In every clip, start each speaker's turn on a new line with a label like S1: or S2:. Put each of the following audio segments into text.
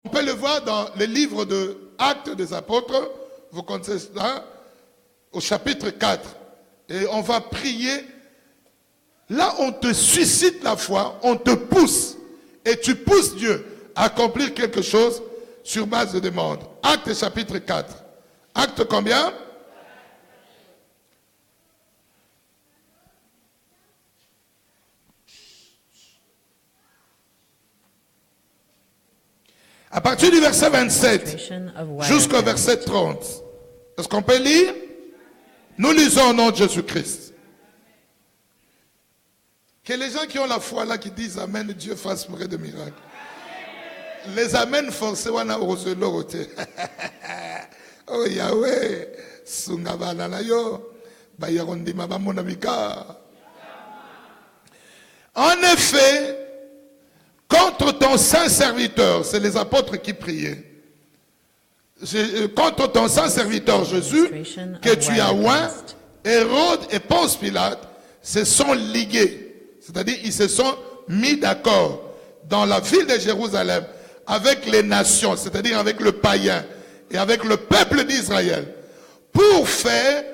S1: On peut le voir dans le livre de Actes des Apôtres, vous connaissez ça, au chapitre 4. Et on va prier. Là, on te suscite la foi, on te pousse. Et tu pousses Dieu à accomplir quelque chose sur base de demande. Actes chapitre 4. Acte combien? À partir du verset 27 jusqu'au verset 30. Est-ce qu'on peut lire? Nous lisons au nom de Jésus-Christ. Que les gens qui ont la foi là, qui disent Amen, Dieu fasse près de miracles. Les Amen forcés, on a osé l'oroté. Oh Yahweh, Sungabala la yo, Bayarondi Mabamonamika. En effet, contre ton saint serviteur, c'est les apôtres qui priaient. Contre ton saint serviteur Jésus, que tu as oint, Hérode et Ponce Pilate se sont ligués. C'est-à-dire, ils se sont mis d'accord dans la ville de Jérusalem avec les nations, c'est-à-dire avec le païen et avec le peuple d'Israël, pour faire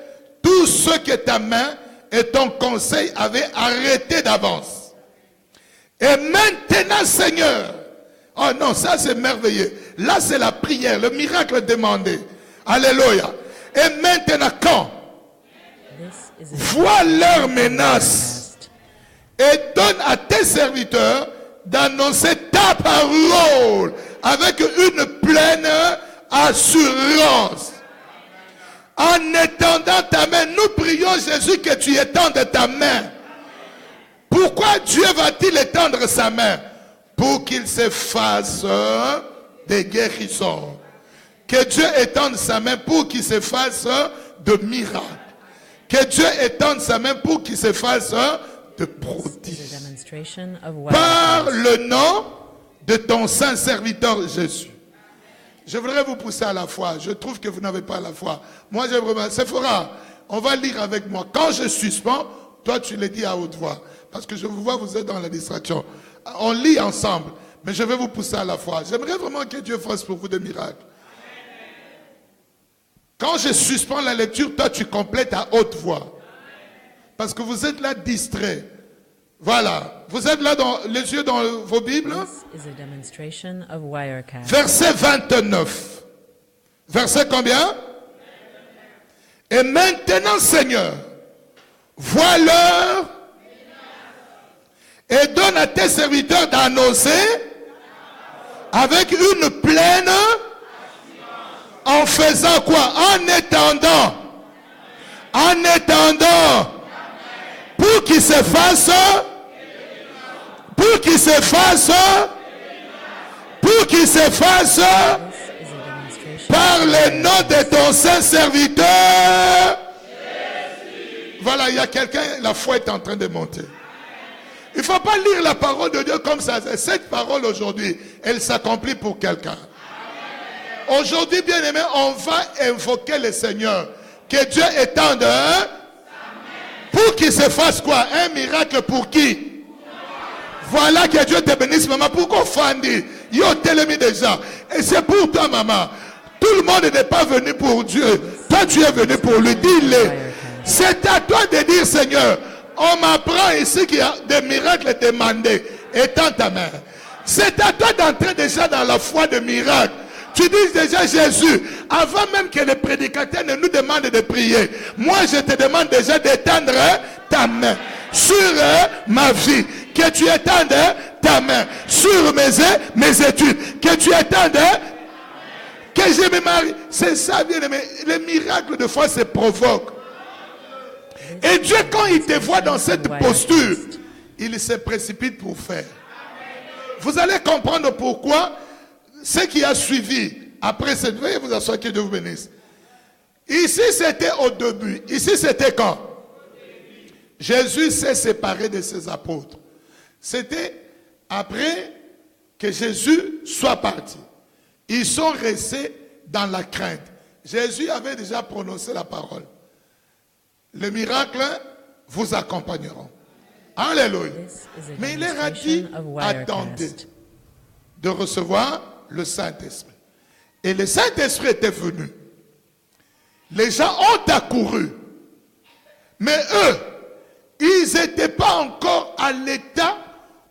S1: tout ce que ta main et ton conseil avaient arrêté d'avance. Et maintenant, Seigneur, oh non, ça c'est merveilleux. Là, c'est la prière, le miracle demandé. Alléluia. Et maintenant, quand? Vois leurs menaces et donne à tes serviteurs d'annoncer ta parole avec une pleine assurance. En étendant ta main, nous prions Jésus que tu étendes ta main. Pourquoi Dieu va-t-il étendre sa main? Pour qu'il se fasse des guérisons. Que Dieu étende sa main pour qu'il se fasse de miracles. Que Dieu étende sa main pour qu'il se fasse de prodiges. Par le nom de ton saint serviteur Jésus. Je voudrais vous pousser à la foi. Je trouve que vous n'avez pas la foi. Moi, j'ai vraiment... Sephora, on va lire avec moi. Quand je suspends, toi, tu le dis à haute voix. Parce que je vous vois, vous êtes dans la distraction. On lit ensemble. Mais je vais vous pousser à la foi. J'aimerais vraiment que Dieu fasse pour vous des miracles. Quand je suspends la lecture, toi, tu complètes à haute voix. Parce que vous êtes là distrait. Voilà. Vous êtes là dans les yeux dans vos Bibles. Verset 29. Verset combien? Et maintenant, Seigneur, vois l'heure et donne à tes serviteurs d'annoncer avec une pleine, en faisant quoi? En étendant. Pour qu'il se fasse, par le nom de ton saint serviteur. Voilà, il y a quelqu'un, la foi est en train de monter. Il ne faut pas lire la parole de Dieu comme ça. Cette parole aujourd'hui, elle s'accomplit pour quelqu'un. Aujourd'hui, bien aimé, on va invoquer le Seigneur. Que Dieu étende pour qu'il se fasse quoi? Un miracle pour qui? Voilà, que Dieu te bénisse, maman. Pourquoi Fandi? Yo t'aime déjà. Et c'est pour toi, maman. Tout le monde n'est pas venu pour Dieu. Toi, tu es venu pour lui. Dis-le. C'est à toi de dire, Seigneur, on m'apprend ici qu'il y a des miracles demandés. Étends ta main. C'est à toi d'entrer déjà dans la foi de miracle. Tu dis déjà Jésus, avant même que les prédicateurs ne nous demandent de prier, moi je te demande déjà d'étendre ta main sur ma vie. Que tu étendes ta main sur mes études. Que tu étendes, que je me marie. C'est ça, bien aimé. Les miracles de foi se provoquent. Et Dieu, quand il te voit dans cette posture, il se précipite pour faire. Vous allez comprendre pourquoi ce qui a suivi après cette veille, vous assoyez, que Dieu vous bénisse. Ici, c'était au début. Ici, c'était quand? Jésus s'est séparé de ses apôtres. C'était après que Jésus soit parti. Ils sont restés dans la crainte. Jésus avait déjà prononcé la parole. Les miracles vous accompagneront. Alléluia. Mais il leur a dit, attendez de recevoir le Saint-Esprit. Et le Saint-Esprit était venu. Les gens ont accouru. Mais eux, ils n'étaient pas encore à l'état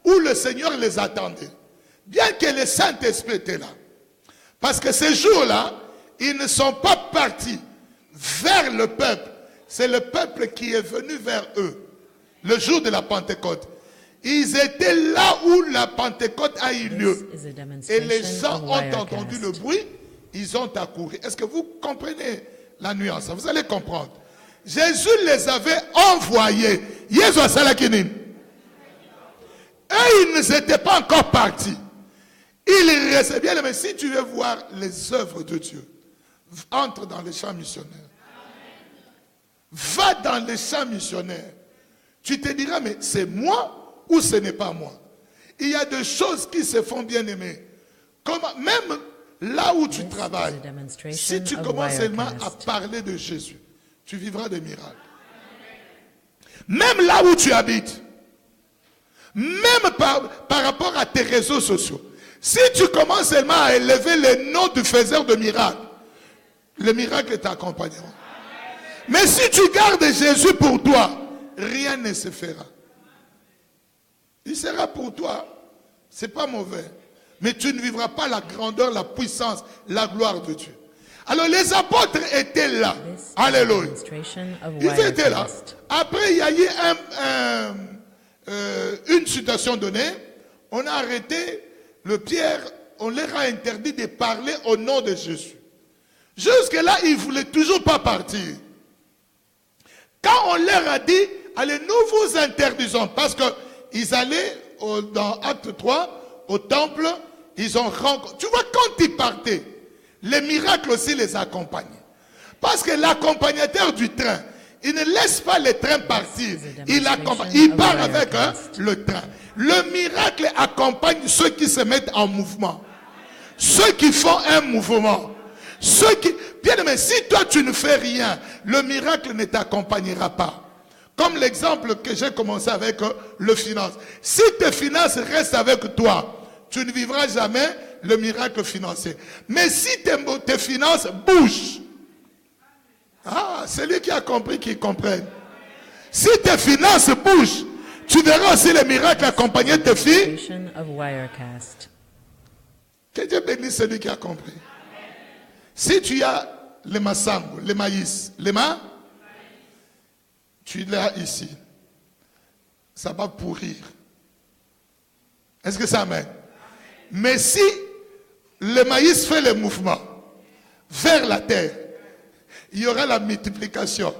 S1: où le Seigneur les attendait. Bien que le Saint-Esprit était là. Parce que ces jours-là, ils ne sont pas partis vers le peuple. C'est le peuple qui est venu vers eux. Le jour de la Pentecôte. Ils étaient là où la Pentecôte a eu lieu. Et les gens ont entendu le bruit, ils ont accouru. Est-ce que vous comprenez la nuance? Vous allez comprendre. Jésus les avait envoyés. Eux, ils n'étaient pas encore partis. Ils restaient bien. Mais si tu veux voir les œuvres de Dieu, entre dans les champs missionnaires. Va dans les champs missionnaires. Tu te diras, mais c'est moi ou ce n'est pas moi? Il y a des choses qui se font bien aimer. Même là où tu travailles, si tu commences seulement à parler de Jésus, tu vivras des miracles. Même là où tu habites, même par rapport à tes réseaux sociaux, si tu commences seulement à élever le nom du faiseur de miracles, le miracle t'accompagnera. Mais si tu gardes Jésus pour toi, rien ne se fera. Il sera pour toi, c'est pas mauvais. Mais tu ne vivras pas la grandeur, la puissance, la gloire de Dieu. Alors les apôtres étaient là. Alléluia. Ils étaient là. Après, il y a eu une situation donnée. On a arrêté le Pierre. On leur a interdit de parler au nom de Jésus. Jusque-là, ils ne voulaient toujours pas partir. Quand on leur a dit, allez, nous vous interdisons. Parce qu'ils allaient dans Acte 3, au temple, ils ont rencontré. Tu vois, quand ils partaient, les miracles aussi les accompagnaient. Parce que l'accompagnateur du train, il ne laisse pas le train partir. Il part avec le train. Le miracle accompagne ceux qui se mettent en mouvement. Ceux qui font un mouvement. Bien aimé, si toi tu ne fais rien, le miracle ne t'accompagnera pas. Comme l'exemple que j'ai commencé avec le finance. Si tes finances restent avec toi, tu ne vivras jamais le miracle financier. Mais si tes finances bougent, celui qui a compris, qui comprenne. Si tes finances bougent, tu verras aussi le miracle accompagner tes filles. Que Dieu bénisse celui qui a compris. Si tu as le massango, le maïs, tu l'as ici. Ça va pourrir. Est-ce que ça amène? Mais si le maïs fait le mouvement vers la terre, il y aura la multiplication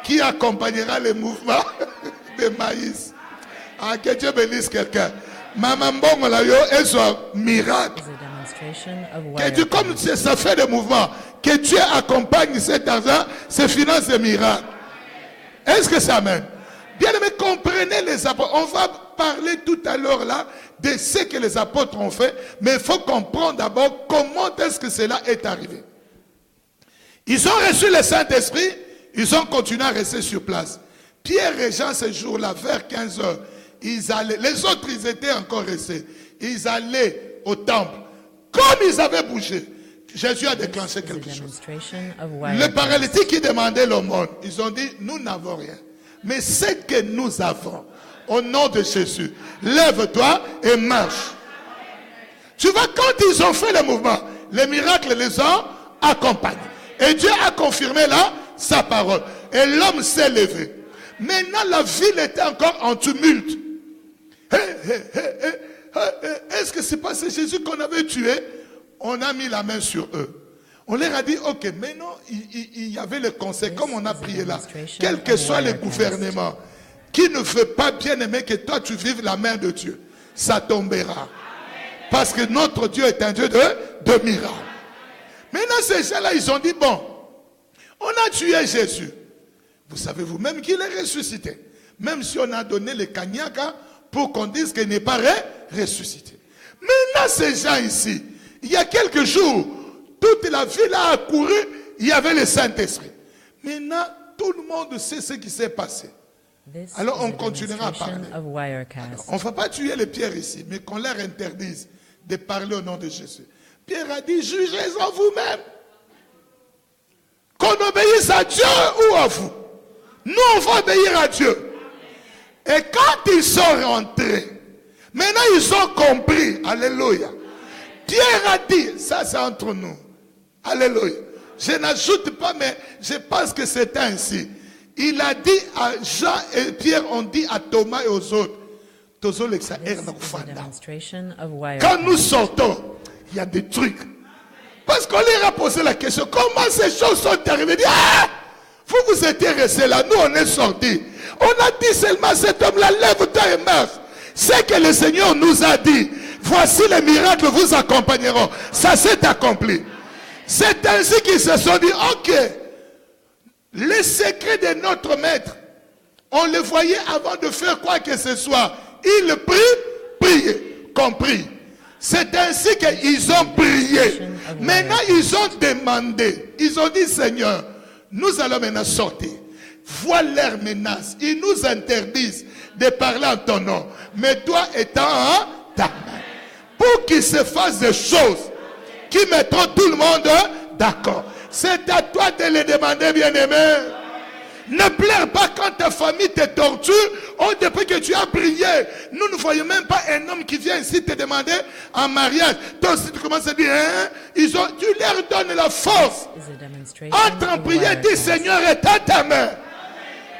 S1: qui accompagnera le mouvement de maïs. Que Dieu bénisse quelqu'un. Maman bon la yo et soit miracle. Que Dieu, comme ça fait des mouvements, que Dieu accompagne cet argent, ces finances et miracles. Est-ce que ça amène? Bien aimé, comprenez les apôtres. On va parler tout à l'heure là de ce que les apôtres ont fait, mais il faut comprendre d'abord comment est-ce que cela est arrivé. Ils ont reçu le Saint-Esprit, ils ont continué à rester sur place. Pierre et Jean, ce jour-là, vers 15 heures, ils allaient, les autres, ils étaient encore restés. Ils allaient au temple. Comme ils avaient bougé, Jésus a déclenché quelque chose. Le paralytique qui demandait l'aumône, ils ont dit, nous n'avons rien. Mais ce que nous avons, au nom de Jésus, lève-toi et marche. Tu vois, quand ils ont fait le mouvement, les miracles les ont accompagnés. Et Dieu a confirmé là sa parole. Et l'homme s'est levé. Maintenant, la ville était encore en tumulte. Est-ce que c'est pas ce Jésus qu'on avait tué? On a mis la main sur eux. On leur a dit, ok, maintenant, il y avait le conseil, comme on a prié là. Quel que soit le gouvernement, qui ne veut pas bien aimer que toi tu vives la main de Dieu, ça tombera. Parce que notre Dieu est un Dieu de miracles. Maintenant, ces gens-là, ils ont dit, bon, on a tué Jésus. Vous savez vous-même qu'il est ressuscité. Même si on a donné le cognac pour qu'on dise qu'il n'est pas ressuscité. Maintenant, ces gens ici, il y a quelques jours, toute la ville a accouru, il y avait le Saint-Esprit. Maintenant, tout le monde sait ce qui s'est passé. Alors, on continuera à parler. Alors, on ne va pas tuer les pierres ici, mais qu'on leur interdise de parler au nom de Jésus. Pierre a dit, jugez-en vous-même. Qu'on obéisse à Dieu ou à vous. Nous, on va obéir à Dieu. Et quand ils sont rentrés, maintenant ils ont compris. Alléluia. Pierre a dit, ça c'est entre nous. Alléluia. Je n'ajoute pas, mais je pense que c'est ainsi. Il a dit à Jean et Pierre, ont dit à Thomas et aux autres, quand nous sortons, il y a des trucs. Parce qu'on leur a posé la question, comment ces choses sont arrivées? Il dit, ah, vous étiez restés là, nous on est sortis. On a dit seulement cet homme-là, lève-toi et marche. C'est que le Seigneur nous a dit, voici les miracles vous accompagneront. Ça s'est accompli. C'est ainsi qu'ils se sont dit, ok, les secrets de notre maître, on le voyait avant de faire quoi que ce soit. Il priait, compris. C'est ainsi qu'ils ont prié. Maintenant, ils ont demandé. Ils ont dit, Seigneur, nous allons maintenant sortir. Voilà leur menace. Ils nous interdisent de parler en ton nom. Mais toi étant en ta main. Pour qu'ils se fassent des choses qui mettront tout le monde d'accord. C'est à toi de les demander, bien-aimé. Ne pleure pas quand ta famille te torture. Oh, depuis que tu as prié, nous ne voyons même pas un homme qui vient ici te demander en mariage. Toi aussi tu commences à dire, hein? Tu leur donnes la force. Entre en prière, dis Seigneur, étends ta main.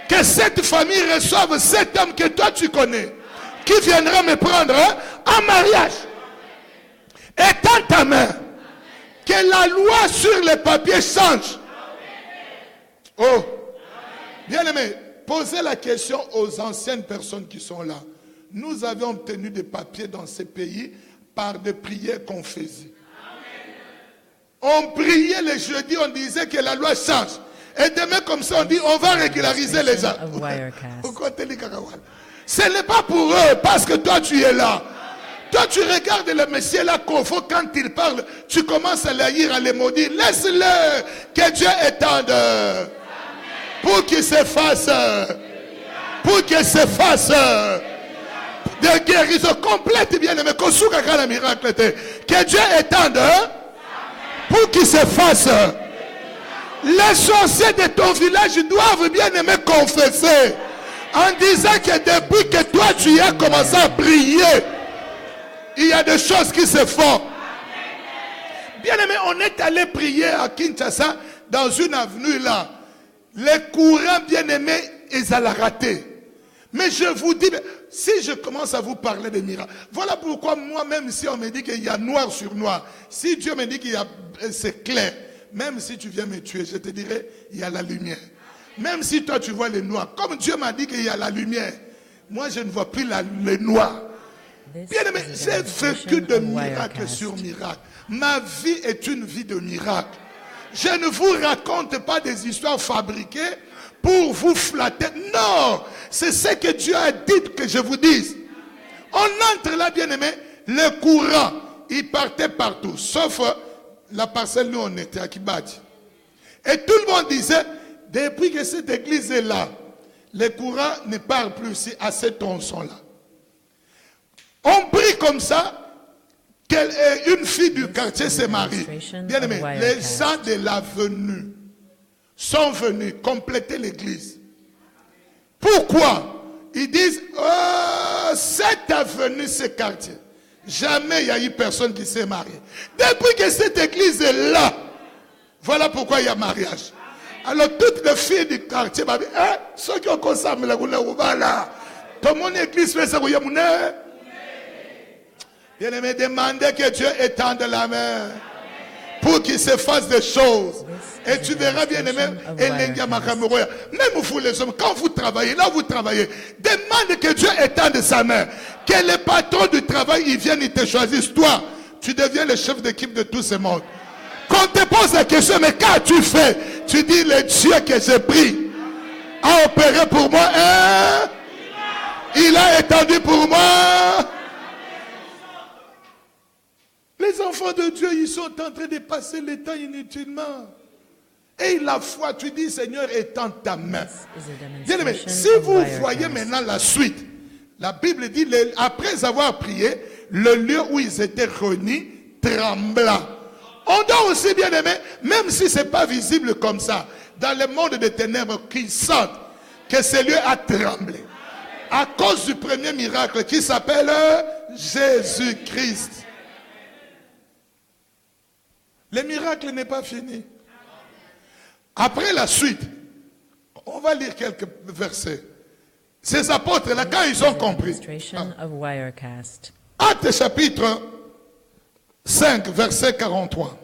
S1: Que cette famille reçoive cet homme que toi tu connais, qui viendra me prendre en mariage. Étends ta main. Que la loi sur les papiers change. Oh. Bien aimé, posez la question aux anciennes personnes qui sont là. Nous avions obtenu des papiers dans ces pays par des prières qu'on faisait. On priait les jeudis, on disait que la loi change. Et demain comme ça, on dit on va régulariser les gens. Ce n'est pas pour eux, parce que toi tu es là. Toi tu regardes le Messie là, Kofo, quand il parle, tu commences à le lire, à les maudire. Laisse-le, que Dieu étende. Pour qu'il se fasse, des guérisons complètes, bien aimé, que Dieu étende, pour qu'il se fasse. Les sorciers de ton village doivent, bien aimé, confesser, en disant que depuis que toi tu as commencé à prier, il y a des choses qui se font. Bien aimé, on est allé prier à Kinshasa, dans une avenue là. Les courants bien-aimés, ils allaient rater. Mais je vous dis, si je commence à vous parler de miracles, voilà pourquoi moi-même, si on me dit qu'il y a noir sur noir, si Dieu me dit qu'il y a, c'est clair, même si tu viens me tuer, je te dirai, il y a la lumière. Même si toi tu vois le noir, comme Dieu m'a dit qu'il y a la lumière, moi je ne vois plus le noir. Bien-aimé, j'ai vécu de miracle sur miracle. Ma vie est une vie de miracle. Je ne vous raconte pas des histoires fabriquées pour vous flatter. Non, c'est ce que Dieu a dit que je vous dise. On entre là, bien aimé, le courant, il partait partout, sauf la parcelle où on était à Kibati. Et tout le monde disait, depuis que cette église est là, le courant ne part plus ici à ce tronçon-là. On prie comme ça. Une fille du quartier se marie. Bien aimé, les gens de l'avenue sont venus compléter l'église. Pourquoi? Ils disent, oh, cette avenue, ce quartier, jamais il y a eu personne qui s'est marié. Depuis que cette église est là, voilà pourquoi il y a mariage. Alors toutes les filles du quartier m'ont dit, ceux qui ont consommé la roue là, tout le monde église fait ça, bien-aimé, demandez que Dieu étende la main pour qu'il se fasse des choses. Et tu verras, bien-aimé, même vous les hommes, quand vous travaillez, là vous travaillez, demande que Dieu étende sa main. Que les patrons du travail, ils viennent, ils te choisissent. Toi, tu deviens le chef d'équipe de tout ce monde. Quand on te pose la question, mais qu'as-tu fait? Tu dis, le Dieu que j'ai pris a opéré pour moi, il a étendu pour moi. Les enfants de Dieu, ils sont en train de passer le temps inutilement. Et la foi, tu dis, Seigneur, étends ta main. Bien aimé, si vous voyez maintenant la suite, la Bible dit, après avoir prié, le lieu où ils étaient réunis trembla. On doit aussi, bien aimé, même si ce n'est pas visible comme ça, dans le monde des ténèbres, qu'ils sentent que ce lieu a tremblé. À cause du premier miracle qui s'appelle Jésus-Christ. Le miracle n'est pas fini. Après la suite, on va lire quelques versets. Ces apôtres-là, quand ils ont compris. Acte chapitre 5, verset 43.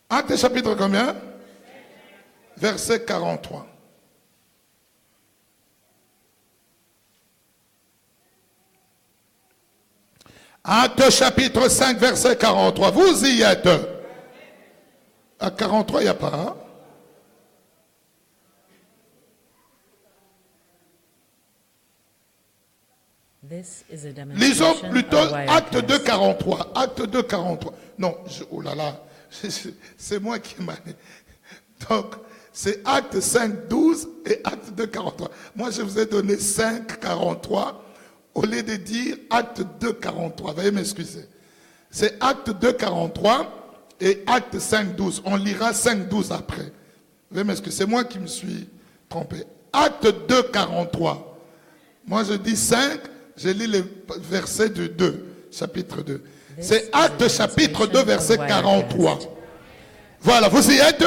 S1: Acte chapitre combien? Verset 43. Acte chapitre 5, verset 43. Vous y êtes. À 43, il n'y a pas. Hein? Lisons plutôt acte 2, 43. Acte 2, 43. Non, oh là là, c'est moi qui m'a... Donc, c'est acte 5, 12 et acte 2, 43. Moi, je vous ai donné 5, 43 au lieu de dire acte 2, 43. Veuillez m'excuser. C'est acte 2, 43 et acte 5, 12. On lira 5, 12 après. Veuillez m'excuser. C'est moi qui me suis trompé. Acte 2, 43. Moi, je dis 5, je lis le verset du 2, chapitre 2. C'est acte chapitre 2, verset 43. Voilà, vous y êtes?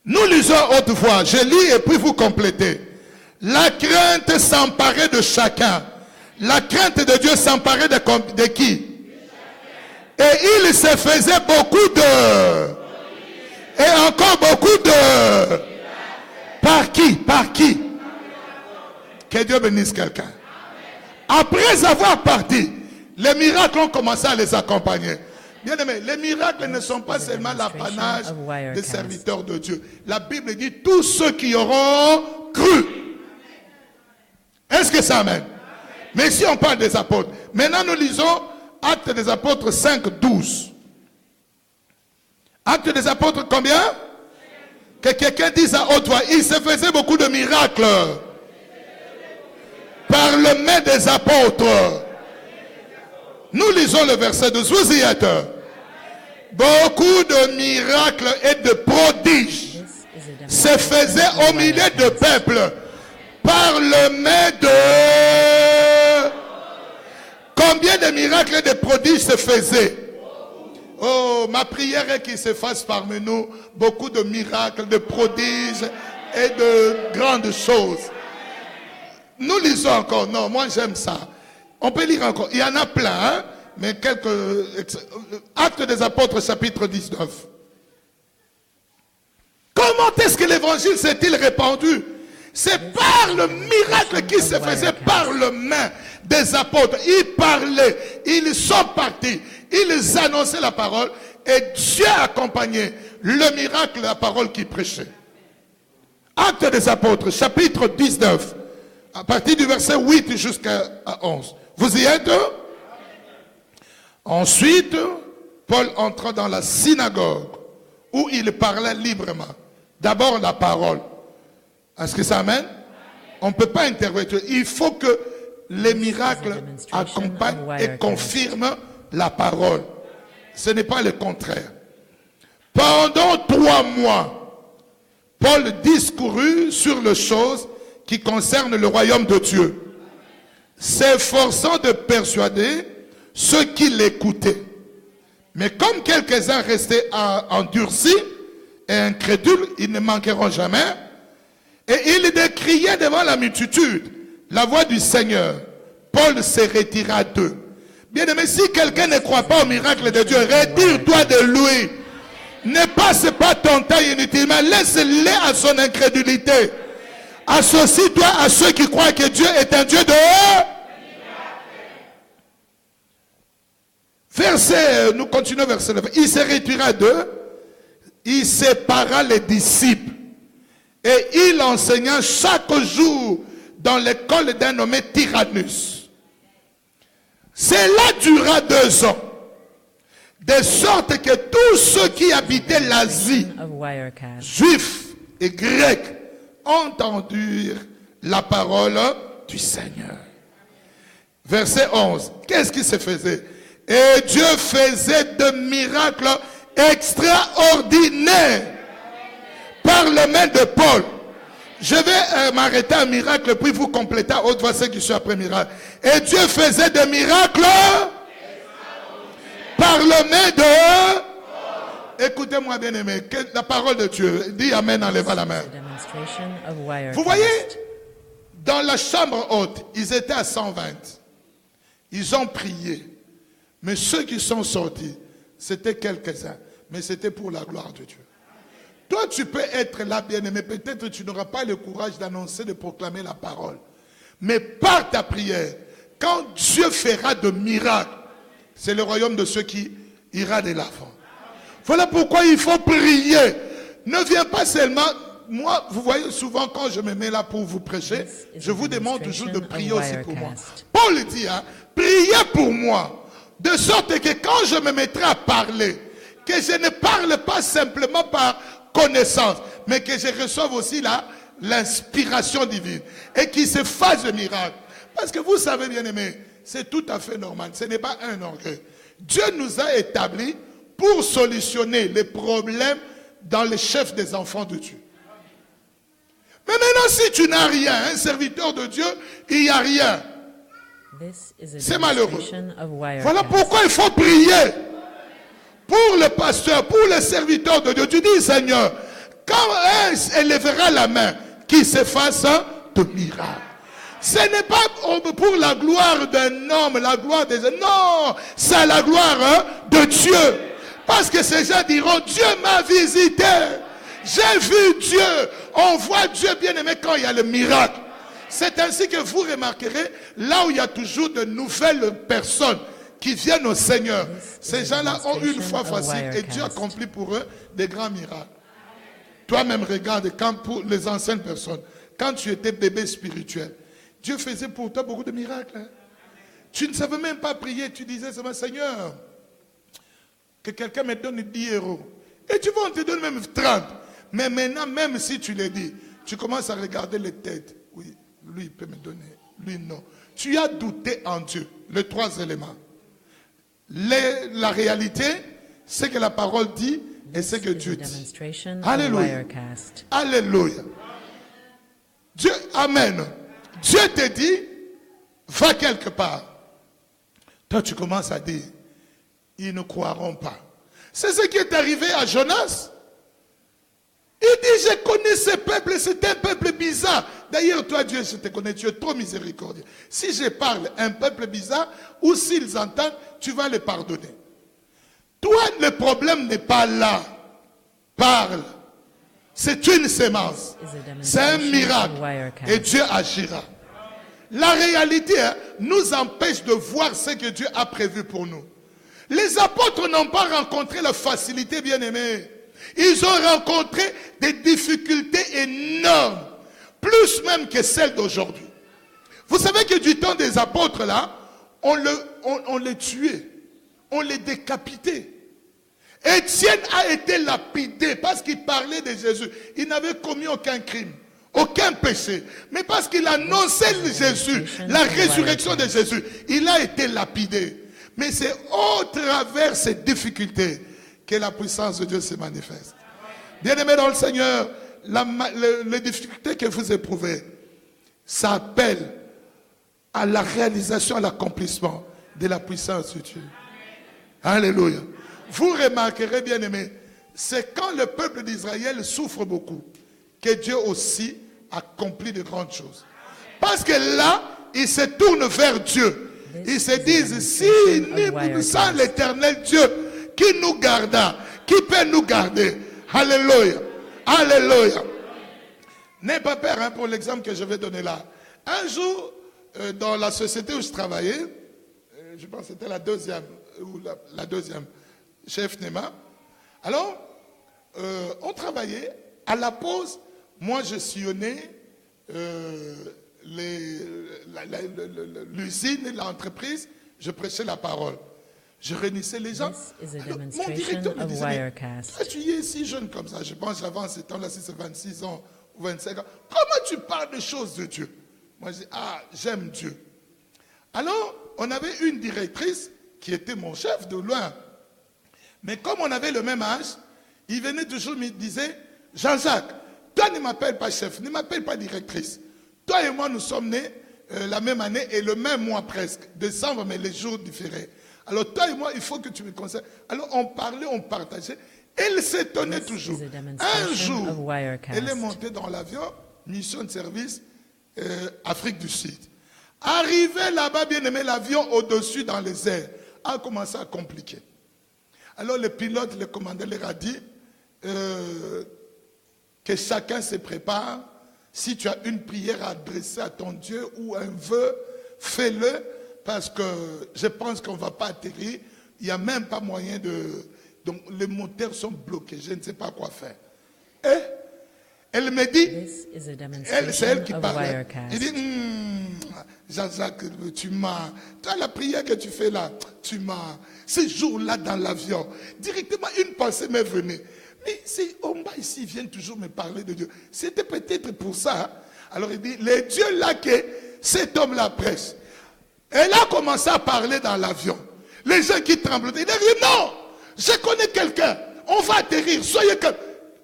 S1: Nous lisons haute voix. Je lis et puis vous complétez. La crainte s'emparait de chacun. La crainte de Dieu s'emparait de qui? Et il se faisait beaucoup de... Et encore beaucoup de... Par qui? Par qui? Que Dieu bénisse quelqu'un. Après avoir parti, les miracles ont commencé à les accompagner. Bien aimé, les miracles ne sont pas seulement l'apanage des serviteurs de Dieu. La Bible dit tous ceux qui auront cru. Est-ce que ça amène? Mais si on parle des apôtres, maintenant nous lisons Actes des apôtres 5, 12. Actes des apôtres combien? Que quelqu'un dise à haute voix, il se faisait beaucoup de miracles par le main des apôtres. Nous lisons le verset 12. Vous y êtes. Beaucoup de miracles et de prodiges se faisaient au milieu de peuple par le main de... Combien de miracles et de prodiges se faisaient? Oh, ma prière est qu'il se fasse parmi nous beaucoup de miracles, de prodiges et de grandes choses. Nous lisons encore. Non, moi j'aime ça. On peut lire encore. Il y en a plein, hein? Mais quelques... Actes des apôtres, chapitre 19. Comment est-ce que l'évangile s'est-il répandu? C'est par le miracle qui se faisait par le main des apôtres. Ils parlaient, ils sont partis, ils annonçaient la parole et Dieu accompagnait le miracle, la parole qu'ils prêchaient. Actes des apôtres, chapitre 19, à partir du verset 8 jusqu'à 11. Vous y êtes? Ensuite, Paul entra dans la synagogue où il parlait librement. D'abord la parole. Est-ce que ça amène? On ne peut pas intervenir. Il faut que les miracles accompagnent et confirment la parole. Ce n'est pas le contraire. Pendant 3 mois, Paul discourut sur les choses qui concernent le royaume de Dieu, s'efforçant de persuader ceux qui l'écoutaient. Mais comme quelques-uns restaient endurcis et incrédules, ils ne manqueront jamais. Et il décriait devant la multitude la voix du Seigneur. Paul se retira d'eux. Bien aimé, si quelqu'un ne croit pas au miracle de Dieu, retire-toi de lui. Ne passe pas ton temps inutilement. Laisse-le à son incrédulité. Associe-toi à ceux qui croient que Dieu est un Dieu de... Verset, nous continuons verset 9. Il se retira d'eux. Il sépara les disciples. Et il enseigna chaque jour dans l'école d'un nommé Tyrannus. Cela dura 2 ans. De sorte que tous ceux qui habitaient l'Asie, juifs et grecs, entendirent la parole du Seigneur. Verset 11. Qu'est-ce qui se faisait? Et Dieu faisait de miracles extraordinaires par les mains de Paul. Je vais m'arrêter à un miracle, puis vous complétez à autre fois ce qui suit après miracle. Et Dieu faisait des miracles par les mains de... Écoutez-moi bien aimé, la parole de Dieu. Dis Amen en levant la main. Vous voyez, dans la chambre haute, ils étaient à 120. Ils ont prié. Mais ceux qui sont sortis, c'était quelques-uns. Mais c'était pour la gloire de Dieu. Toi, tu peux être là, bien-aimé. Peut-être tu n'auras pas le courage d'annoncer, de proclamer la parole. Mais par ta prière, quand Dieu fera de miracles, c'est le royaume de ceux qui ira de l'avant. Voilà pourquoi il faut prier. Ne viens pas seulement... Moi, vous voyez souvent quand je me mets là pour vous prêcher, je vous demande toujours de prier aussi pour moi. Paul dit, priez pour moi. De sorte que quand je me mettrai à parler, que je ne parle pas simplement par connaissance, mais que je reçoive aussi l'inspiration divine et qu'il se fasse de miracles. Parce que vous savez bien aimé, c'est tout à fait normal, ce n'est pas un orgueil. Dieu nous a établis pour solutionner les problèmes dans les chefs des enfants de Dieu. Mais maintenant si tu n'as rien, un serviteur de Dieu, il n'y a rien. C'est malheureux. Voilà pourquoi il faut prier. Pour le pasteur, pour le serviteur de Dieu, tu dis Seigneur, quand un élèvera la main, qu'il se fasse de miracles. Ce n'est pas pour la gloire d'un homme, la gloire des hommes. Non, c'est la gloire de Dieu. Parce que ces gens diront, Dieu m'a visité. J'ai vu Dieu. On voit Dieu bien aimé quand il y a le miracle. C'est ainsi que vous remarquerez, là où il y a toujours de nouvelles personnes qui viennent au Seigneur. Ces gens-là ont une foi facile et Dieu accomplit pour eux des grands miracles. Toi-même regarde quand pour les anciennes personnes, quand tu étais bébé spirituel, Dieu faisait pour toi beaucoup de miracles. Hein? Tu ne savais même pas prier, tu disais seulement Seigneur, que quelqu'un me donne 10 €. Et tu vois, on te donne même 30. Mais maintenant, même si tu le dis, tu commences à regarder les têtes. Oui, lui il peut me donner, lui non. Tu as douté en Dieu, les 3 éléments. La réalité, c'est que la parole dit et c'est que Dieu dit. Alléluia. Alléluia. Dieu, amen. Dieu te dit, va quelque part. Toi, tu commences à dire, ils ne croiront pas. C'est ce qui est arrivé à Jonas. Il dit, je connais ce peuple, c'est un peuple bizarre. D'ailleurs, toi, Dieu, je te connais, tu es trop miséricordieux. Si je parle un peuple bizarre, ou s'ils entendent, tu vas les pardonner. Toi, le problème n'est pas là. Parle. C'est une sémence. C'est un miracle. Et Dieu agira. La réalité nous empêche de voir ce que Dieu a prévu pour nous. Les apôtres n'ont pas rencontré la facilité, bien-aimés. Ils ont rencontré des difficultés énormes, plus même que celles d'aujourd'hui. Vous savez que du temps des apôtres, là, on les tuait, on les décapitait. Étienne a été lapidé parce qu'il parlait de Jésus. Il n'avait commis aucun crime, aucun péché. Mais parce qu'il annonçait Jésus, la résurrection de Jésus, il a été lapidé. Mais c'est au travers ces difficultés que la puissance de Dieu se manifeste. Bien-aimés dans le Seigneur, les difficultés que vous éprouvez, ça appelle à la réalisation, à l'accomplissement de la puissance de Dieu. Alléluia. Vous remarquerez, bien-aimés, c'est quand le peuple d'Israël souffre beaucoup que Dieu aussi accomplit de grandes choses. Parce que là, ils se tournent vers Dieu. Ils se disent, si sans l'éternel Dieu qui nous garda, qui peut nous garder. Alléluia. Alléluia. N'aie pas peur pour l'exemple que je vais donner là. Un jour, dans la société où je travaillais, je pense que c'était la deuxième, chef Nema. Alors, on travaillait. À la pause, moi je sillonnais l'usine, l'entreprise, je prêchais la parole. Je réunissais les gens. Alors, mon directeur me disait, toi, tu es si jeune comme ça. Je pense qu'avant ce temps-là, si c'est 26 ans ou 25 ans. Comment tu parles des choses de Dieu? Moi, je dis, j'aime Dieu. Alors, on avait une directrice qui était mon chef de loin. Mais comme on avait le même âge, il venait toujours me disait, Jean-Jacques, toi ne m'appelles pas chef, ne m'appelle pas directrice. Toi et moi, nous sommes nés la même année et le même mois presque. Décembre, mais les jours différés. Alors toi et moi, il faut que tu me conseilles. Alors on parlait, on partageait. Elle s'étonnait toujours. Un jour, elle est montée dans l'avion, mission de service, Afrique du Sud. Arrivé là-bas, bien aimé, l'avion au-dessus dans les airs a commencé à compliquer. Alors le pilote, le commandant leur a dit que chacun se prépare. Si tu as une prière à adresser à ton Dieu ou un vœu, fais-le parce que je pense qu'on ne va pas atterrir. Il n'y a même pas moyen de... Donc les moteurs sont bloqués, je ne sais pas quoi faire. Et elle me dit, c'est elle qui parle. Elle dit, Jean-Jacques, tu m'as... Toi, la prière que tu fais là, tu m'as... Ce jour-là dans l'avion, directement une pensée m'est venue. Mais c'est Omba ici, ils viennent toujours me parler de Dieu. C'était peut-être pour ça. Alors il dit, les dieux là que cet homme-là prêche. Elle a commencé à parler dans l'avion. Les gens qui tremblent, ils disent, non, je connais quelqu'un, on va atterrir, soyez calme.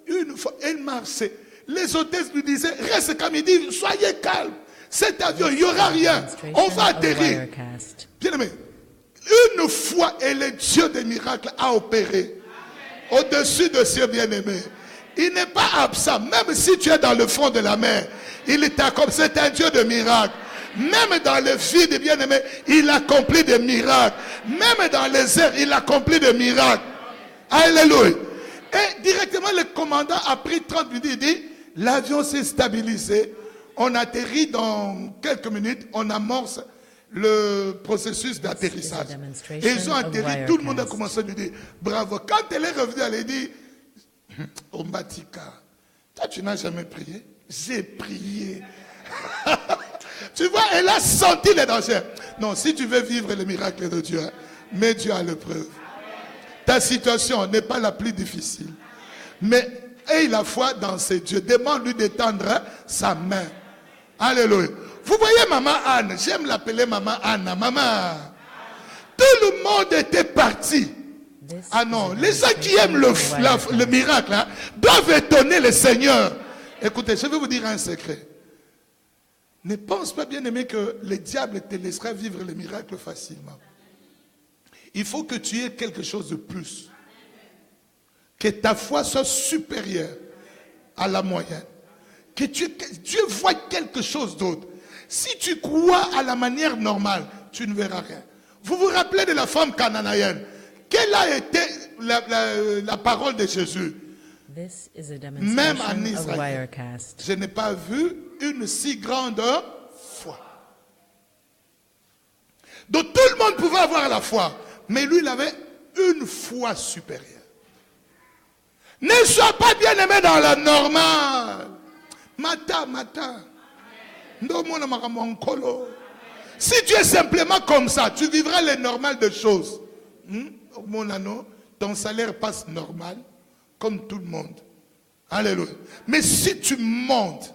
S1: Une fois, elle marchait. Les hôtesses lui disaient, reste calme, il dit, soyez calme. Cet avion, il n'y aura rien. On va atterrir. Bien aimé, une fois, et le Dieu des miracles a opéré. Au-dessus de cieux bien-aimé. Il n'est pas absent. Même si tu es dans le fond de la mer, il est comme c'est un Dieu de miracles. Même dans le vide, bien-aimé, il accomplit des miracles. Même dans les airs, il accomplit des miracles. Alléluia. Et directement, le commandant a pris 30 minutes. Il dit, l'avion s'est stabilisé. On atterrit dans quelques minutes. On amorce le processus d'atterrissage. Et ils ont atterri, tout le monde a commencé à lui dire bravo. Quand elle est revenue, elle a dit Ombatika, toi tu n'as jamais prié? J'ai prié. Tu vois, elle a senti les dangers. Non, si tu veux vivre le miracle de Dieu, mets Dieu à l'épreuve. Ta situation n'est pas la plus difficile. Mais aie la foi dans ces dieux. Demande-lui d'étendre sa main. Alléluia. Vous voyez maman Anne, j'aime l'appeler maman Anne, maman. Tout le monde était parti. Ah non, les gens qui aiment le miracle hein, doivent étonner le Seigneur. Écoutez, je vais vous dire un secret. Ne pense pas, bien aimé, que le diable te laissera vivre le miracle facilement. Il faut que tu aies quelque chose de plus. Que ta foi soit supérieure à la moyenne. Que Dieu voit quelque chose d'autre. Si tu crois à la manière normale, tu ne verras rien. Vous vous rappelez de la femme cananéenne? Quelle a été la parole de Jésus? Même en Israël, je n'ai pas vu une si grande foi. Donc tout le monde pouvait avoir la foi, mais lui il avait une foi supérieure. Ne sois pas bien aimé dans la normale. Mata. Si tu es simplement comme ça, tu vivras les normales des choses. Mon anneau, ton salaire passe normal, comme tout le monde. Alléluia. Mais si tu montes,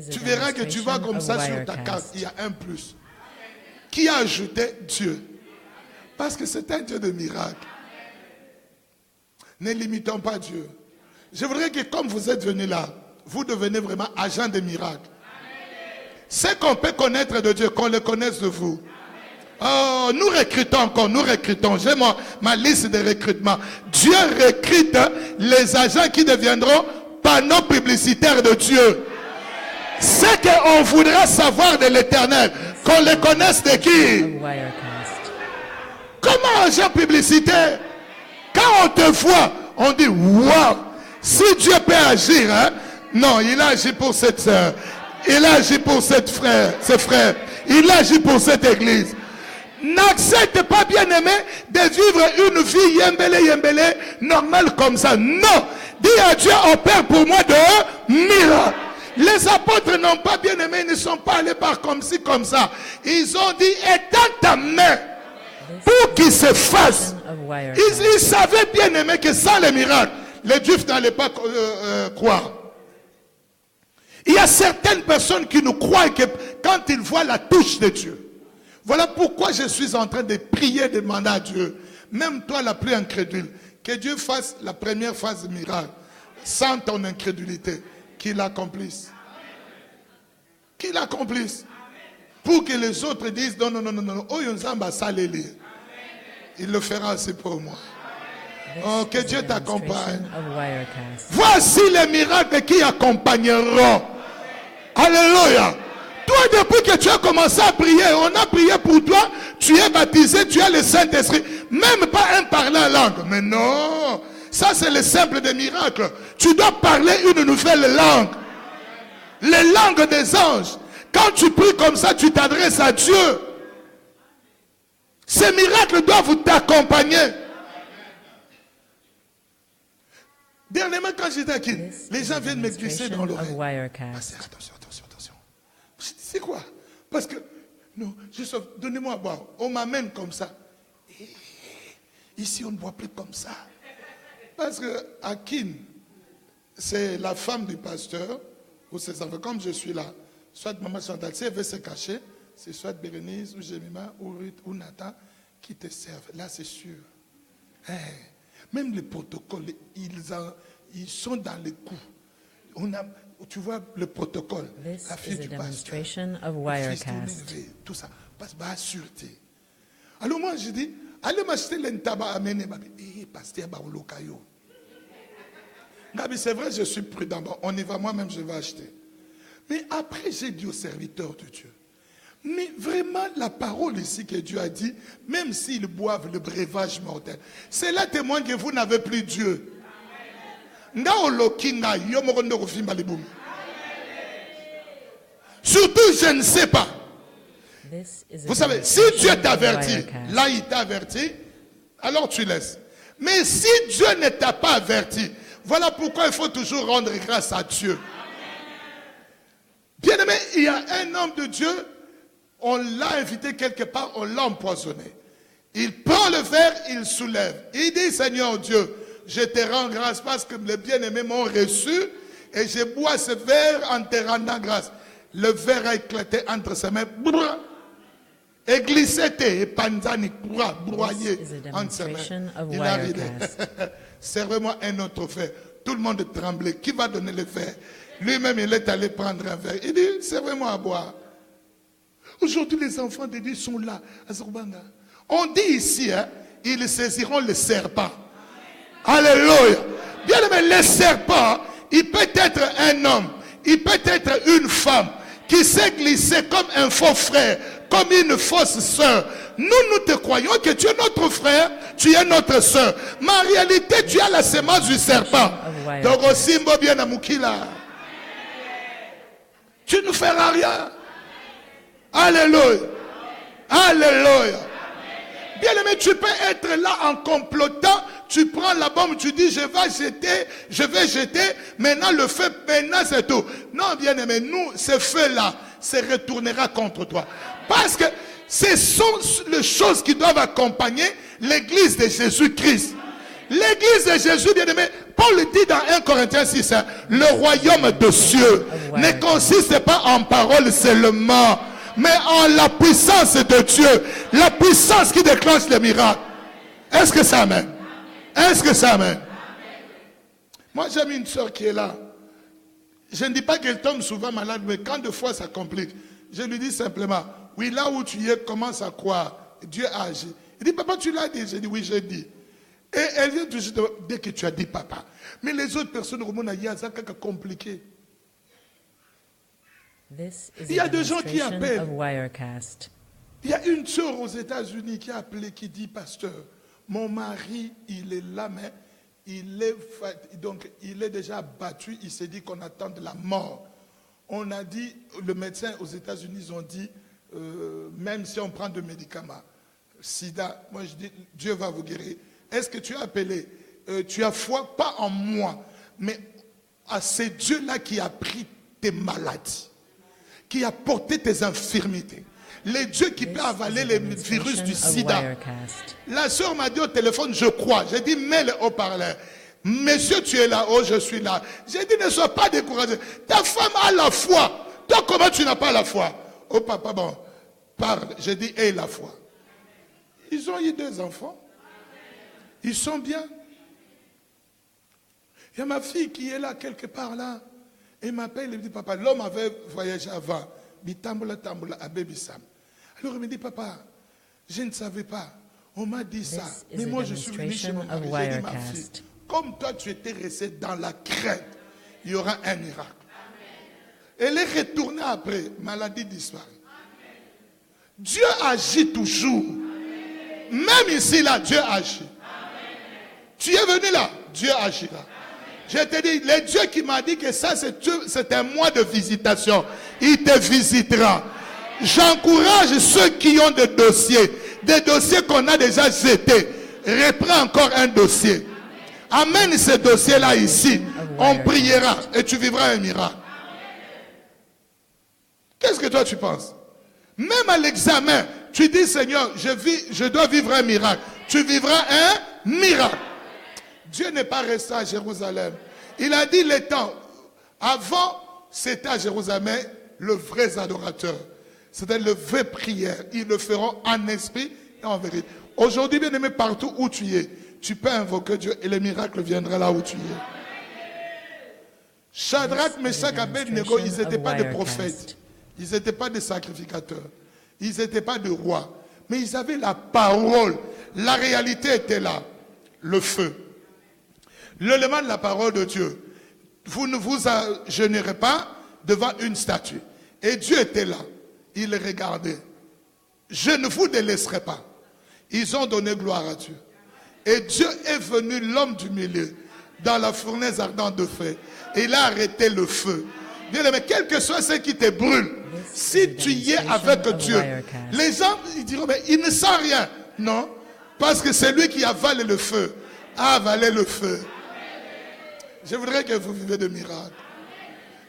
S1: tu verras que tu vas comme ça sur ta carte. Il y a un plus. Qui a ajouté Dieu? Parce que c'est un Dieu de miracles. Ne limitons pas Dieu. Je voudrais que comme vous êtes venus là, vous devenez vraiment agent de miracles. C'est qu'on peut connaître de Dieu, qu'on le connaisse de vous. Oh, nous recrutons encore, nous recrutons. J'ai ma liste de recrutement. Dieu recrute les agents qui deviendront panneaux publicitaires de Dieu. C'est qu'on voudra savoir de l'Éternel, qu'on le connaisse de qui? Comment agent publicitaire? Quand on te voit, on dit waouh, si Dieu peut agir, hein? Non, il agit pour cette sœur. Il agit pour ce frère. Il agit pour cette église. N'accepte pas, bien-aimé, de vivre une vie yembele, normale comme ça. Non. Dis à Dieu, opère pour moi de miracles. Les apôtres n'ont pas bien-aimé, ils ne sont pas allés par comme ci, comme ça. Ils ont dit, étends ta main pour qu'il se fasse. Ils savaient bien-aimé que sans les miracles, les Juifs n'allaient pas croire. Il y a certaines personnes qui nous croient que quand ils voient la touche de Dieu, Voilà pourquoi je suis en train de prier, de demander à Dieu, même toi la plus incrédule, que Dieu fasse la première phase de miracle, sans ton incrédulité, qu'il l'accomplisse. Qu'il l'accomplisse. Pour que les autres disent, non, non, non, non, non, oh, il le fera aussi pour moi. Oh, que Dieu t'accompagne. Voici les miracles qui accompagneront. Alléluia. Toi, depuis que tu as commencé à prier, on a prié pour toi, tu es baptisé, tu as le Saint-Esprit. Même pas un parler en langue. Mais non, ça c'est le simple des miracles. Tu dois parler une nouvelle langue. Les langues des anges. Quand tu pries comme ça, tu t'adresses à Dieu. Ces miracles doivent t'accompagner. Dernièrement, quand j'étais à Kin, les gens viennent me glisser dans l'oreille. Attention, attention, attention. Je dis, c'est quoi? Parce que, non, juste donnez-moi à boire. On m'amène comme ça. Et ici, on ne boit plus comme ça. Parce que à Kin, c'est la femme du pasteur, ou ses enfants, comme je suis là. Soit maman Chantal, si elle veut se cacher, c'est soit Bérénice, ou Jemima, ou Ruth, ou Nathan, qui te servent. Là, c'est sûr. Hey. Même les protocoles, ils sont dans les coups. Tu vois le protocole. La fille du pasteur, tout ça. Passe par sûreté. Alors moi, je dis, allez m'acheter l'entaba amener. Pasteur, c'est vrai, je suis prudent. Bon, on y va, moi-même, je vais acheter. Mais après, j'ai dit aux serviteurs de Dieu, mais vraiment, la parole ici que Dieu a dit, même s'ils boivent le breuvage mortel, cela témoigne que vous n'avez plus Dieu. Surtout, je ne sais pas. Vous savez, si Dieu t'avertit, là il t'a averti, alors tu laisses. Mais si Dieu ne t'a pas averti, voilà pourquoi il faut toujours rendre grâce à Dieu. Bien aimé, il y a un homme de Dieu, on l'a invité quelque part, on l'a empoisonné. Il prend le verre, il soulève. Il dit, Seigneur Dieu, je te rends grâce parce que les bien-aimés m'ont reçu et je bois ce verre en te rendant grâce. Le verre a éclaté entre ses mains et glissé et panzani broyé entre ses mains. Il a ridé. Servez-moi un autre verre. Tout le monde tremblait. Qui va donner le verre? Lui-même, il est allé prendre un verre. Il dit, servez-moi à boire. Aujourd'hui, les enfants de Dieu sont là, à Zorbanga. On dit ici, hein, ils saisiront le serpent. Alléluia. Bien aimé, le serpent, il peut être un homme, il peut être une femme qui s'est glissé comme un faux frère, comme une fausse sœur. Nous te croyons que tu es notre frère, tu es notre sœur. Mais en réalité, tu as la semence du serpent. Donc, aussi, bien à Moukila. Tu ne feras rien. Alléluia. Alléluia. Bien aimé, tu peux être là en complotant. Tu prends la bombe, tu dis je vais jeter. Maintenant le feu, maintenant c'est tout. Non, bien aimé, nous, ce feu-là se retournera contre toi. Parce que ce sont les choses qui doivent accompagner l'église de Jésus-Christ. L'église de Jésus, bien aimé, Paul dit dans 1 Corinthiens 6, hein, le royaume de cieux ne consiste pas en paroles seulement, mais en la puissance de Dieu. La puissance qui déclenche les miracles. Est-ce que ça amène? Est-ce que ça amène? Moi, j'ai mis une soeur qui est là. Je ne dis pas qu'elle tombe souvent malade, mais quand deux fois ça complique, je lui dis simplement, oui, là où tu es, commence à croire. Dieu a agi. Il dit, papa, tu l'as dit? J'ai dit, oui, j'ai dit. Et elle vient toujours de, dès que tu as dit papa. Mais les autres personnes au monde, il y a ça qui est compliqué. Il y a des gens qui appellent. Il y a une sœur aux États-Unis qui a appelé, qui dit, pasteur, mon mari, il est là, mais il est déjà battu. Il s'est dit qu'on attend de la mort. On a dit, le médecin aux États-Unis, ils ont dit, même si on prend des médicaments, sida, moi je dis, Dieu va vous guérir. Est-ce que tu as appelé, tu as foi, pas en moi, mais à ce Dieu-là qui a pris tes maladies, qui a porté tes infirmités. Les dieux qui peuvent avaler les virus du sida. La sœur m'a dit au téléphone, je crois. J'ai dit, mets le haut-parleur. Monsieur, tu es là. Oh, je suis là. J'ai dit, ne sois pas découragé. Ta femme a la foi. Toi, comment tu n'as pas la foi? Oh, papa, bon. parle. J'ai dit, et la foi. Ils ont eu 2 enfants. Ils sont bien. Il y a ma fille qui est là, quelque part là. Elle m'appelle, elle me dit, papa, l'homme avait voyagé avant. Bitambula tambula à Bébissam. Alors il me dit, papa, je ne savais pas. On m'a dit ça. Mais moi, je suis venu chez mon mari. J'ai dit, ma fille, comme toi, tu étais resté dans la crainte, il y aura un miracle. Elle est retournée après, maladie disparue. Dieu agit toujours. Même ici, là, Dieu agit. Tu es venu là, Dieu agira. Je te dis, le Dieu qui m'a dit que ça, c'est un mois de visitation. Il te visitera. J'encourage ceux qui ont des dossiers qu'on a déjà jetés. Reprends encore un dossier. Amène ce dossier-là ici. On priera et tu vivras un miracle. Qu'est-ce que toi tu penses? Même à l'examen, tu dis, Seigneur, je dois vivre un miracle. Tu vivras un miracle. Dieu n'est pas resté à Jérusalem. Il a dit les temps. Avant, c'était à Jérusalem le vrai adorateur. C'était le vrai prière. Ils le feront en esprit et en vérité. Aujourd'hui, bien aimé, partout où tu es, tu peux invoquer Dieu et le miracle viendra là où tu es. Shadrach, Meshach, Abednego, ils n'étaient pas des prophètes. Ils n'étaient pas des sacrificateurs. Ils n'étaient pas de rois. Mais ils avaient la parole. La réalité était là. Le feu. L'élément de la parole de Dieu. Vous ne vous agenouillerez pas devant une statue. Et Dieu était là. Il les regardait. Je ne vous délaisserai pas. Ils ont donné gloire à Dieu. Et Dieu est venu, l'homme du milieu, dans la fournaise ardente de feu. Et il a arrêté le feu. Bien aimé, quel que soit ce qui te brûle, si tu y es avec Dieu, les gens ils diront, mais il ne sent rien. Non, parce que c'est lui qui avale le feu. A avalé le feu. Je voudrais que vous viviez de miracles.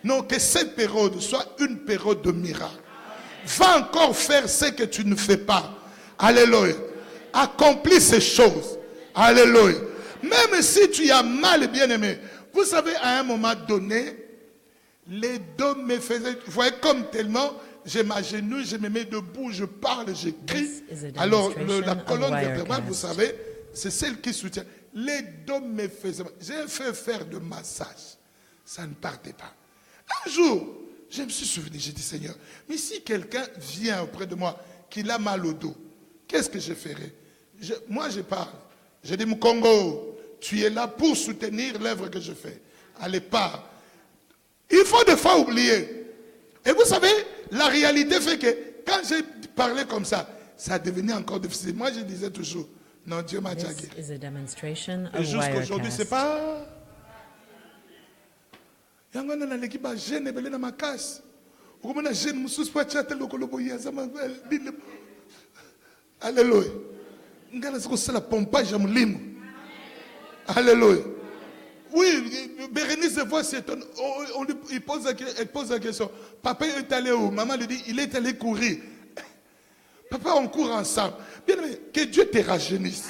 S1: Non, que cette période soit une période de miracles. Va encore faire ce que tu ne fais pas. Alléluia. Accomplis ces choses. Alléluia. Même si tu as mal, bien aimé. Vous savez, à un moment donné, les deux me faisaient, vous voyez, comme tellement, je m'agenouille, je me mets debout, je parle, je crie. Alors, la colonne vertébrale, vous savez, c'est celle qui soutient. Les deux me faisaient, j'ai fait faire de massage. Ça ne partait pas. Un jour, je me suis souvenu, j'ai dit, Seigneur, mais si quelqu'un vient auprès de moi, qu'il a mal au dos, qu'est-ce que je ferai? Moi, je parle. Je dis, Mkongo, tu es là pour soutenir l'œuvre que je fais. Allez, pars. Il faut des fois oublier. Et vous savez, la réalité fait que quand j'ai parlé comme ça, ça devenait encore difficile. Moi, je disais toujours, non, Dieu m'a déjà guéri. Et jusqu'aujourd'hui, c'est pas... Alléluia. Alléluia. Oui, Bérénice voit s'étonne. Elle pose la question. Papa est allé où? Maman lui dit, il est allé courir. Papa, on court ensemble. Bien aimé, que Dieu te rajeunisse.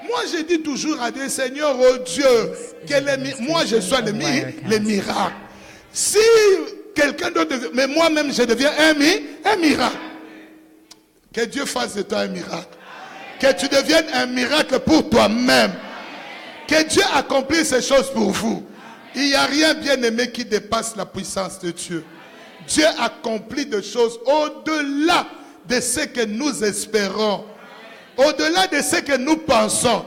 S1: Moi, je dis toujours à Dieu, Seigneur, oh Dieu, moi je sois le miracle. Si quelqu'un d'autre devient, mais moi-même je deviens un miracle. Que Dieu fasse de toi un miracle. Que tu deviennes un miracle pour toi-même. Que Dieu accomplisse ces choses pour vous. Il n'y a rien bien aimé qui dépasse la puissance de Dieu. Dieu accomplit des choses au-delà de ce que nous espérons. Au-delà de ce que nous pensons.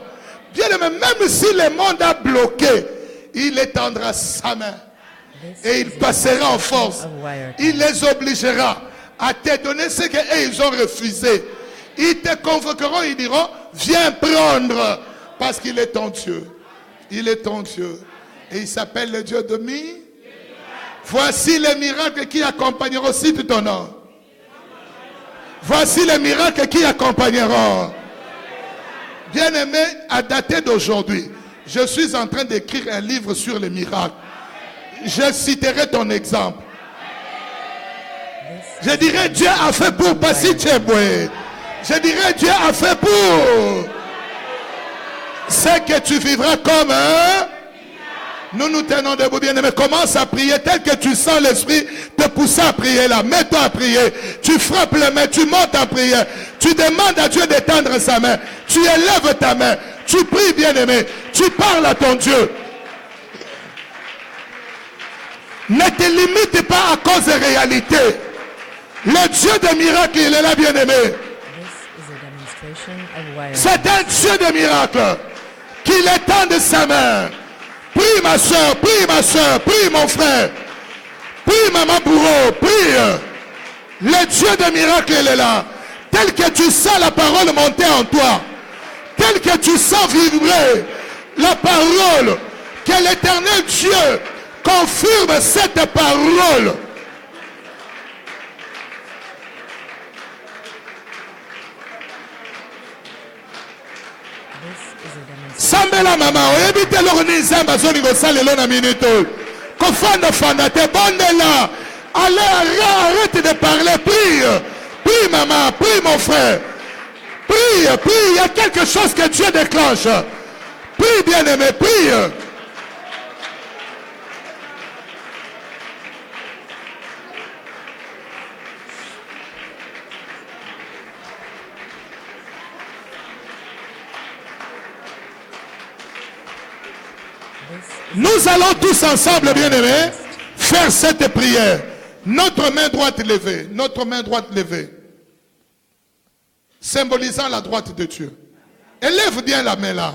S1: Bien aimé, même si le monde a bloqué, il étendra sa main. Et il passera en force. Il les obligera à te donner ce qu'ils ont refusé. Ils te convoqueront, ils diront, viens prendre. Parce qu'il est ton Dieu. Il est ton Dieu. Et il s'appelle le Dieu de mi. Voici les miracles qui accompagneront aussi ton nom. Voici les miracles qui accompagneront. Bien-aimé, à dater d'aujourd'hui, je suis en train d'écrire un livre sur les miracles. Je citerai ton exemple. Je dirais Dieu a fait pour Passi Tcheboué. Je dirais Dieu a fait pour ce que tu vivras comme un Nous nous tenons debout, bien-aimé. Commence à prier tel que tu sens l'esprit te pousser à prier là. Mets-toi à prier. Tu frappes les mains, tu montes à prier. Tu demandes à Dieu d'étendre sa main. Tu élèves ta main. Tu pries, bien-aimé. Tu parles à ton Dieu. Ne te limite pas à cause des réalités. Le Dieu des miracles, il est là, bien-aimé. C'est un Dieu de miracles. Qu'il étende sa main. Prie ma soeur, prie mon frère. Prie maman bourreau, prie. Le Dieu de miracles, il est là. Tel que tu sens la parole monter en toi. Tel que tu sens vibrer la parole. Que l'éternel Dieu confirme cette parole. Sambela mama, oyebite lorni zamba zoni go salelo na minute. Kofanda fanda te bondela. Allez, arrête de parler, prie. Prie maman, prie mon frère. Prie, prie, il y a quelque chose que Dieu déclenche. Prie bien-aimé, prie. Nous allons tous ensemble, bien-aimés, faire cette prière. Notre main droite levée, notre main droite levée, symbolisant la droite de Dieu. Élève bien la main là.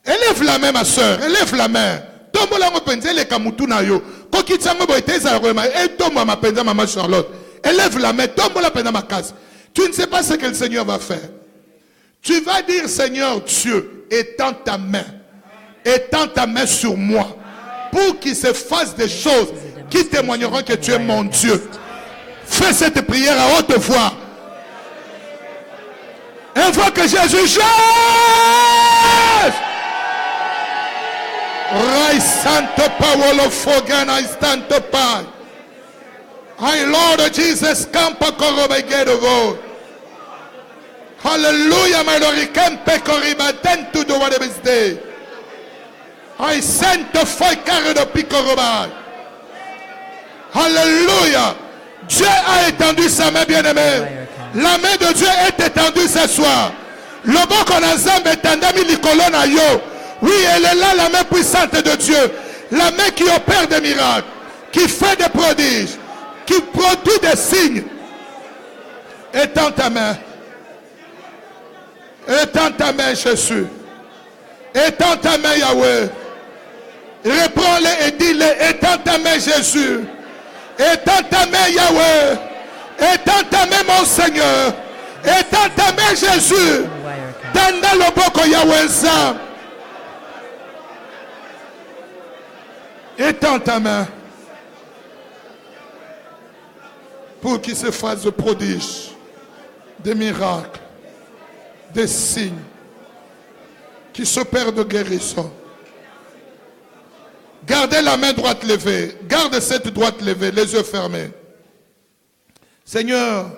S1: Élève la main, ma soeur, élève la main. Élève la main, tu ne sais pas ce que le Seigneur va faire. Tu vas dire, Seigneur Dieu, étends ta main. Étends ta main sur moi pour qu'il se fasse des choses qui témoigneront que tu es mon Dieu. Fais cette prière à haute voix. Invoque Jésus. Jésus! Rai Santo Paolo Fogana Istanto Pai. I Lord Jesus Campa Korobegedogo. Hallelujah, my Lord. Kempe Koribaten to do what it is day. I sent the fire de Picoroba. Alléluia. Dieu a étendu sa main, bien-aimée. La main de Dieu est étendue ce soir. Le bon qu'on a zambé tendami likolona yo. Oui, elle est là, la main puissante de Dieu. La main qui opère des miracles, qui fait des prodiges, qui produit des signes. Étends ta main. Étends ta main, Jésus. Étends ta main, Yahweh. Reprends-les et dis-les, étends ta main, Jésus. Étends ta main, Yahweh. Étends ta main, mon Seigneur. Étends ta main, Jésus. Tanda le boko Yahweh Sam. Étends ta main. Pour qu'il se fasse de prodiges, des miracles, des signes, qui s'opèrent de guérison. Gardez la main droite levée. Garde cette droite levée, les yeux fermés. Seigneur,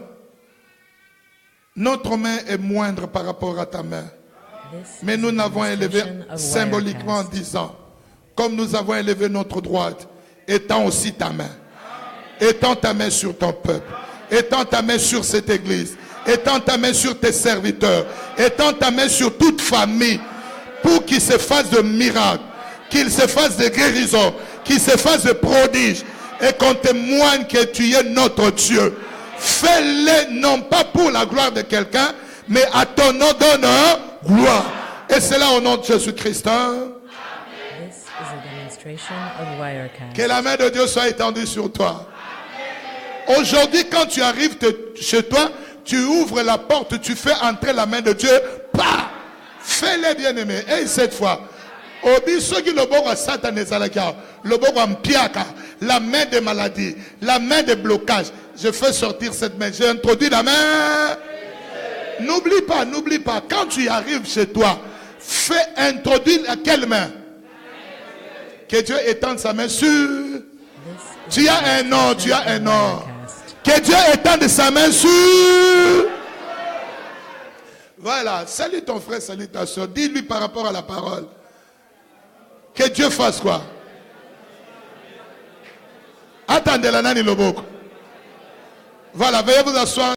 S1: notre main est moindre par rapport à ta main. Mais nous l'avons élevée symboliquement en disant, comme nous avons élevé notre droite, étends aussi ta main. Étends ta main sur ton peuple. Étends ta main sur cette église. Étends ta main sur tes serviteurs. Étends ta main sur toute famille pour qu'il se fasse de miracles. Qu'il se fasse de guérison, qu'il se fasse de prodiges, et qu'on témoigne que tu es notre Dieu. Fais-le non pas pour la gloire de quelqu'un, mais à ton nom d'honneur, gloire. Et c'est là au nom de Jésus-Christ. Que la main de Dieu soit étendue sur toi. Aujourd'hui, quand tu arrives chez toi, tu ouvres la porte, tu fais entrer la main de Dieu. Bah! Fais-le, bien-aimé. Et cette fois, la main des maladies, la main des blocages. Je fais sortir cette main. J'ai introduit la main. N'oublie pas. Quand tu arrives chez toi, fais introduire quelle main? Que Dieu étende sa main sur. Tu as un nom. Que Dieu étende sa main sur. Voilà. Salue ton frère, salue ta soeur. Dis-lui par rapport à la parole. Que Dieu fasse quoi? Attendez la nani loboko. Voilà, veuillez vous asseoir.